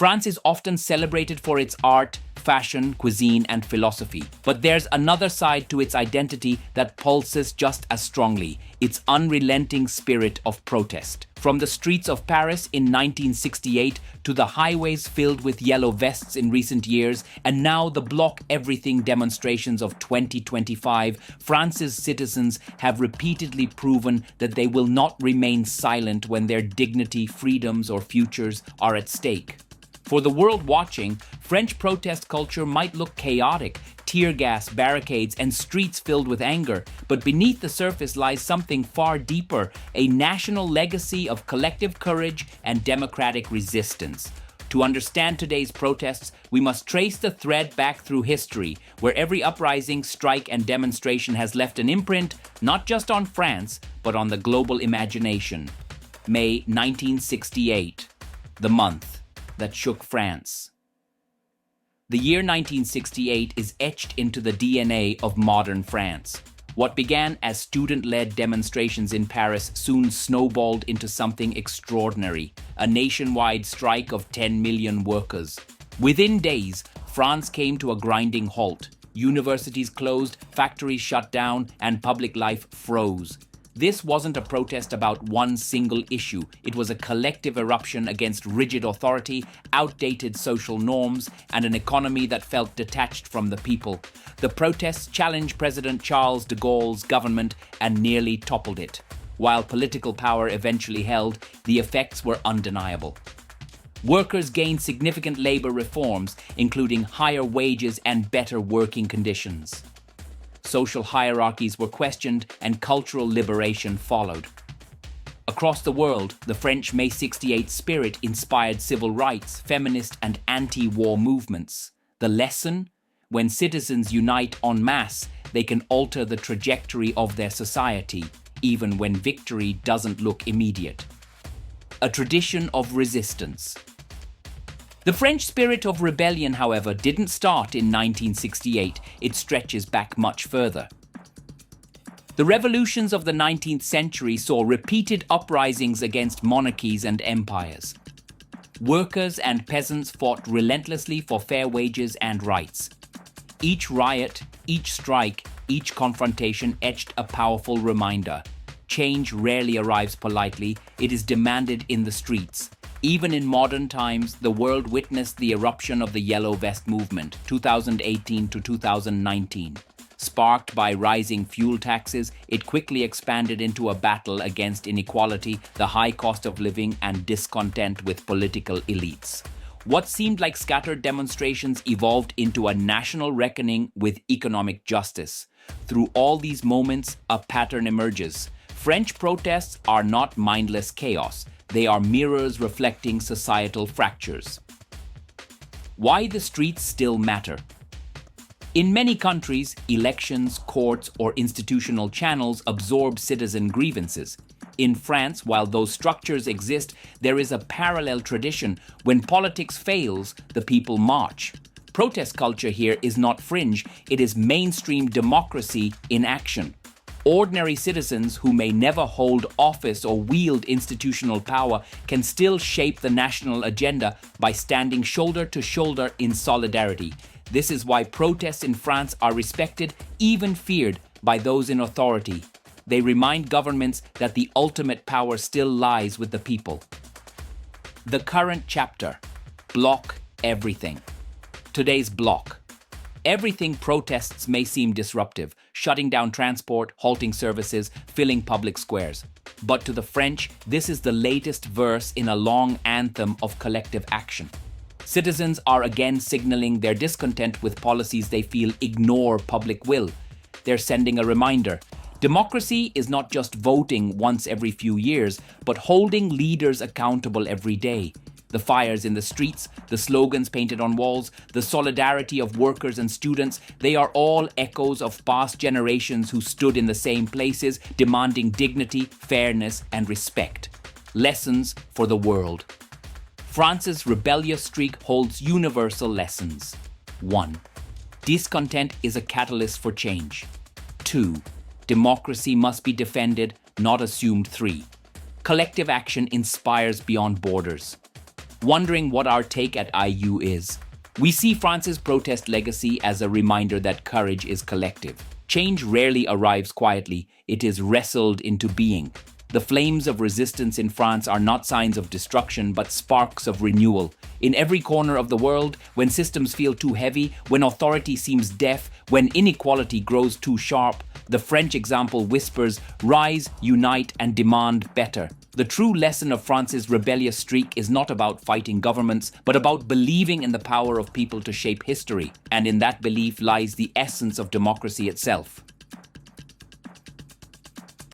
France is often celebrated for its art, fashion, cuisine, and philosophy. But there's another side to its identity that pulses just as strongly, its unrelenting spirit of protest. From the streets of Paris in 1968 to the highways filled with yellow vests in recent years, and now the block everything demonstrations of 2025, France's citizens have repeatedly proven that they will not remain silent when their dignity, freedoms, or futures are at stake. For the world watching, French protest culture might look chaotic, tear gas, barricades, and streets filled with anger, but beneath the surface lies something far deeper, a national legacy of collective courage and democratic resistance. To understand today's protests, we must trace the thread back through history, where every uprising, strike, and demonstration has left an imprint not just on France, but on the global imagination. May 1968, the month that shook France. The year 1968 is etched into the DNA of modern France. What began as student-led demonstrations in Paris soon snowballed into something extraordinary, a nationwide strike of 10 million workers. Within days, France came to a grinding halt. Universities closed, factories shut down, and public life froze. This wasn't a protest about one single issue. It was a collective eruption against rigid authority, outdated social norms, and an economy that felt detached from the people. The protests challenged President Charles de Gaulle's government and nearly toppled it. While political power eventually held, the effects were undeniable. Workers gained significant labor reforms, including higher wages and better working conditions. Social hierarchies were questioned and cultural liberation followed. Across the world, the French May 68 spirit inspired civil rights, feminist and anti-war movements. The lesson? When citizens unite en masse, they can alter the trajectory of their society, even when victory doesn't look immediate. A tradition of resistance. The French spirit of rebellion, however, didn't start in 1968. It stretches back much further. The revolutions of the 19th century saw repeated uprisings against monarchies and empires. Workers and peasants fought relentlessly for fair wages and rights. Each riot, each strike, each confrontation etched a powerful reminder. Change rarely arrives politely, it is demanded in the streets. Even in modern times, the world witnessed the eruption of the Yellow Vest movement, 2018 to 2019. Sparked by rising fuel taxes, it quickly expanded into a battle against inequality, the high cost of living, and discontent with political elites. What seemed like scattered demonstrations evolved into a national reckoning with economic justice. Through all these moments, a pattern emerges. French protests are not mindless chaos. They are mirrors reflecting societal fractures. Why the streets still matter. In many countries, elections, courts, or institutional channels absorb citizen grievances. In France, while those structures exist, there is a parallel tradition. When politics fails, the people march. Protest culture here is not fringe, it is mainstream democracy in action. Ordinary citizens who may never hold office or wield institutional power can still shape the national agenda by standing shoulder to shoulder in solidarity. This is why protests in France are respected, even feared, by those in authority. They remind governments that the ultimate power still lies with the people. The current chapter. Block everything. Today's block. Everything protests may seem disruptive, shutting down transport, halting services, filling public squares. But to the French, this is the latest verse in a long anthem of collective action. Citizens are again signaling their discontent with policies they feel ignore public will. They're sending a reminder. Democracy is not just voting once every few years, but holding leaders accountable every day. The fires in the streets, the slogans painted on walls, the solidarity of workers and students, they are all echoes of past generations who stood in the same places, demanding dignity, fairness, and respect. Lessons for the world. France's rebellious streak holds universal lessons. 1. Discontent is a catalyst for change. 2. Democracy must be defended, not assumed. 3. Collective action inspires beyond borders. wondering what our take at IU is. We see France's protest legacy as a reminder that courage is collective. Change rarely arrives quietly, it is wrestled into being. The flames of resistance in France are not signs of destruction, but sparks of renewal. In every corner of the world, when systems feel too heavy, when authority seems deaf, when inequality grows too sharp, the French example whispers, "Rise, unite, and demand better." The true lesson of France's rebellious streak is not about fighting governments, but about believing in the power of people to shape history. And in that belief lies the essence of democracy itself.